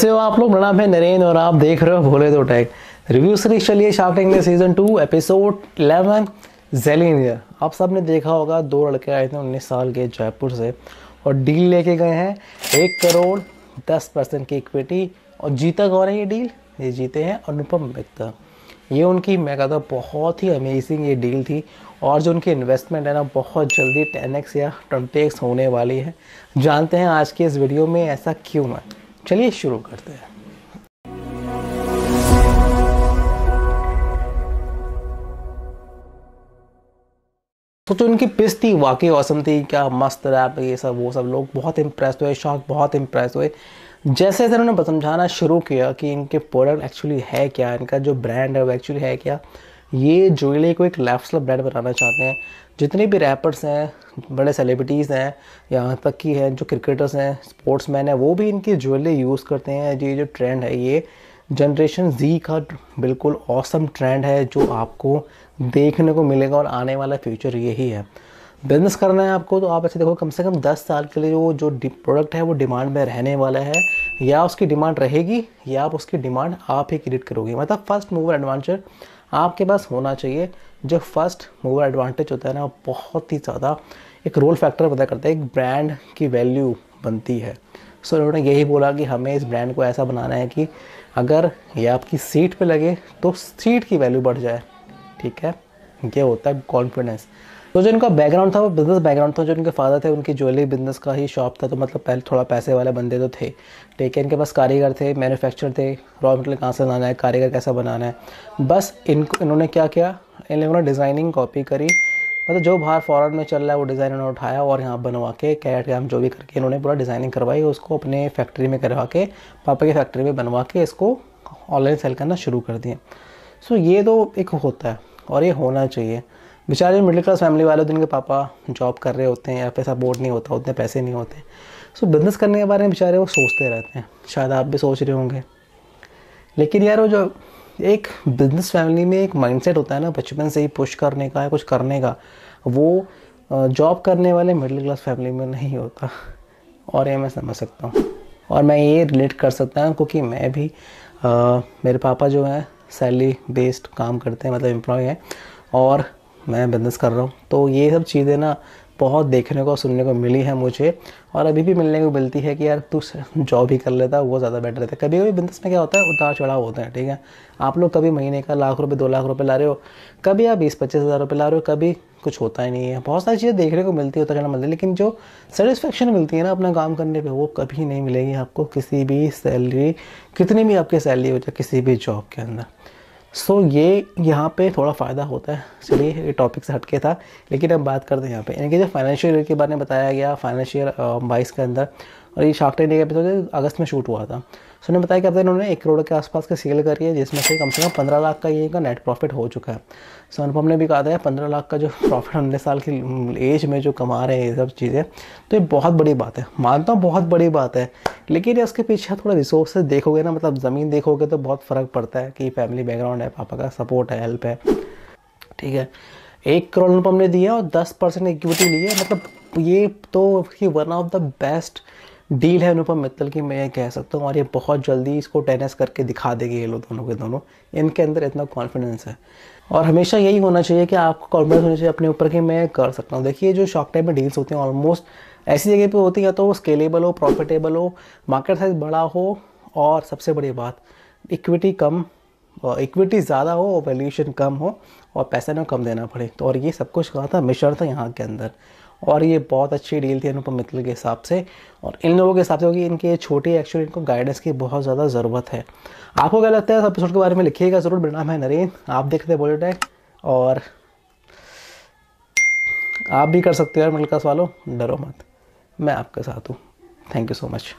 कैसे हो आप लोग। मेरा नाम है नरेंद्र और आप देख रहे हो भोले तो टेक रिव्यू सीरीज चलिए शार्क टैंक में सीजन 2 एपिसोड 11 जेलिनियर। आप सब ने देखा होगा, दो लड़के आए थे 19 साल के जयपुर से और डील लेके गए हैं 1 करोड़ 10% की इक्विटी। और जीता कौन है ये डील? ये जीते हैं अनुपम मित्तल। ये उनकी मैं कहता हूँ बहुत ही अमेजिंग ये डील थी और जो उनकी इन्वेस्टमेंट है ना बहुत जल्दी 10x या 20x होने वाली है। जानते हैं आज के इस वीडियो में ऐसा क्यों है। चलिए शुरू करते हैं। तो जो इनकी पिच थी वाकई औसम थी, क्या मस्त रैप ये सब वो सब लोग बहुत इम्प्रेस हुए, शॉक बहुत इम्प्रेस हुए। जैसे जैसे उन्होंने समझाना शुरू किया कि इनके प्रोडक्ट एक्चुअली है क्या, इनका जो ब्रांड है वो एक्चुअली है क्या। ये ज्वेलरी को एक लाइफस्टाइल ब्रांड बनाना चाहते हैं। जितने भी रैपर्स हैं, बड़े सेलिब्रिटीज़ हैं, यहाँ तक कि हैं जो क्रिकेटर्स हैं, स्पोर्ट्समैन हैं, वो भी इनकी ज्वेलरी यूज़ करते हैं। ये जो ट्रेंड है ये जनरेशन जी का बिल्कुल ऑसम ट्रेंड है जो आपको देखने को मिलेगा और आने वाला फ्यूचर यही है। बिजनेस करना है आपको तो आप ऐसे देखो कम से कम 10 साल के लिए जो प्रोडक्ट है वो डिमांड में रहने वाला है, या उसकी डिमांड रहेगी या आप उसकी डिमांड आप ही क्रिएट करोगे। मतलब फर्स्ट मूवर एडवांटेज आपके पास होना चाहिए। जो फर्स्ट मूवर एडवांटेज होता है ना बहुत ही ज़्यादा एक रोल फैक्टर पता करता है, एक ब्रांड की वैल्यू बनती है। सो उन्होंने यही बोला कि हमें इस ब्रांड को ऐसा बनाना है कि अगर ये आपकी सीट पे लगे तो सीट की वैल्यू बढ़ जाए। ठीक है, ये होता है कॉन्फिडेंस। तो जो इनका बैकग्राउंड था वो बिजनेस बैकग्राउंड था। जो इनके फादर थे उनकी ज्वेलरी बिजनेस का ही शॉप था, तो मतलब पहले थोड़ा पैसे वाले बंदे तो थे। ठीक है, इनके पास कारीगर थे, मैन्युफैक्चर थे, रॉ मटेरियल कहाँ से लाना है, कारीगर कैसा बनाना है। बस इन्होंने क्या किया, इन लोगों ने डिज़ाइनिंग कॉपी करी। मतलब जो बाहर फॉरेन में चल रहा है वो डिज़ाइन उन्होंने उठाया और यहाँ बनवा के कैट काम जो भी करके इन्होंने पूरा डिज़ाइनिंग करवाई, उसको अपने फैक्ट्री में करवा के पापा की फैक्ट्री में बनवा के इसको ऑनलाइन सेल करना शुरू कर दिए। सो ये तो एक होता है और ये होना चाहिए। बेचारे मिडिल क्लास फैमिली वाले जिनके पापा जॉब कर रहे होते हैं या फिर सपोर्ट नहीं होता, उतने पैसे नहीं होते, सो बिज़नेस करने के बारे में बेचारे वो सोचते रहते हैं। शायद आप भी सोच रहे होंगे। लेकिन यार वो जो एक बिजनेस फैमिली में एक माइंडसेट होता है ना बचपन से ही पुश करने का या कुछ करने का, वो जॉब करने वाले मिडिल क्लास फैमिली में नहीं होता। और ये मैं समझ सकता हूँ और मैं ये रिलेट कर सकता हूँ क्योंकि मैं भी मेरे पापा जो हैं सैलरी बेस्ड काम करते हैं, मतलब एम्प्लॉय हैं, और मैं बिज़नेस कर रहा हूँ। तो ये सब चीज़ें ना बहुत देखने को सुनने को मिली है मुझे, और अभी भी मिलने को मिलती है कि यार तू जॉब ही कर लेता वो ज़्यादा बेटर रहता है। कभी कभी बिज़नेस में क्या होता है उतार चढ़ाव होते हैं। ठीक है, आप लोग कभी महीने का लाख रुपए 2 लाख रुपए ला रहे हो, कभी आप 20-25 हज़ार रुपये ला रहे हो, कभी कुछ होता ही नहीं है। बहुत सारी चीज़ें देखने को मिलती है, उतार चढ़ाव मिलती है, लेकिन जो सेटिस्फेक्शन मिलती है ना अपना काम करने पर वो कभी नहीं मिलेगी आपको किसी भी सैलरी, कितनी भी आपकी सैलरी हो जाए किसी भी जॉब के अंदर। सो ये यहाँ पे थोड़ा फ़ायदा होता है। चलिए ये टॉपिक से हटके था, लेकिन अब बात करते हैं यहाँ पे इनके जो फाइनेंशियल ईयर के बारे में बताया गया फाइनेंशियल 22 के अंदर। और ये शार्क टैंक एपिसोड अगस्त में शूट हुआ था। सो उन्होंने बताया कि अब तक इन्होंने 1 करोड़ के आसपास की सेल करी है, जिसमें से कम 15 लाख का ये इनका नेट प्रॉफिट हो चुका है। सो अनुपम ने भी कहा था 15 लाख का जो प्रॉफिट 19 साल की एज में जो कमा रहे हैं ये सब चीज़ें, तो ये बहुत बड़ी बात है। मानता हूँ बहुत बड़ी बात है, लेकिन उसके पीछे थोड़ा रिसोर्सेज देखोगे ना, मतलब ज़मीन देखोगे तो बहुत फ़र्क पड़ता है कि फैमिली बैकग्राउंड है, पापा का सपोर्ट है, हेल्प है। ठीक है, 1 करोड़ अनुपम ने दिया और 10% इक्विटी ली है। मतलब ये तो one of the best deal है अनुपम मित्तल की, मैं ये कह सकता हूँ। और ये बहुत जल्दी इसको 10x करके दिखा देगी ये लोग दोनों के दोनों। इनके अंदर इतना कॉन्फिडेंस है और हमेशा यही होना चाहिए कि आपको कॉन्फिडेंस होना चाहिए अपने ऊपर कि मैं कर सकता हूँ। देखिए जो शार्क टैंक में डील्स होती हैं ऑलमोस्ट ऐसी जगह पे होती है, या तो वो स्केलेबल हो, प्रॉफिटेबल हो, मार्केट साइज बड़ा हो, और सबसे बड़ी बात इक्विटी ज़्यादा हो और वैल्यूएशन कम हो और पैसे ना कम देना पड़े। तो और ये सब कुछ कहा था मिश्रण था यहाँ के अंदर, और ये बहुत अच्छी डील थी अनुपम मित्तल के हिसाब से और इन लोगों के हिसाब से, क्योंकि इनके छोटी एक्चुअली इनको गाइडेंस की बहुत ज़्यादा ज़रूरत है। आपको क्या लगता है इस एपिसोड के बारे में लिखिएगा ज़रूर। मेरा नाम है नरेंद्र, आप देखते हैं भोले टेक, और आप भी कर सकते हो यार मिडिल क्लास वालों, डरो मत, मैं आपके साथ हूँ। Thank you so much.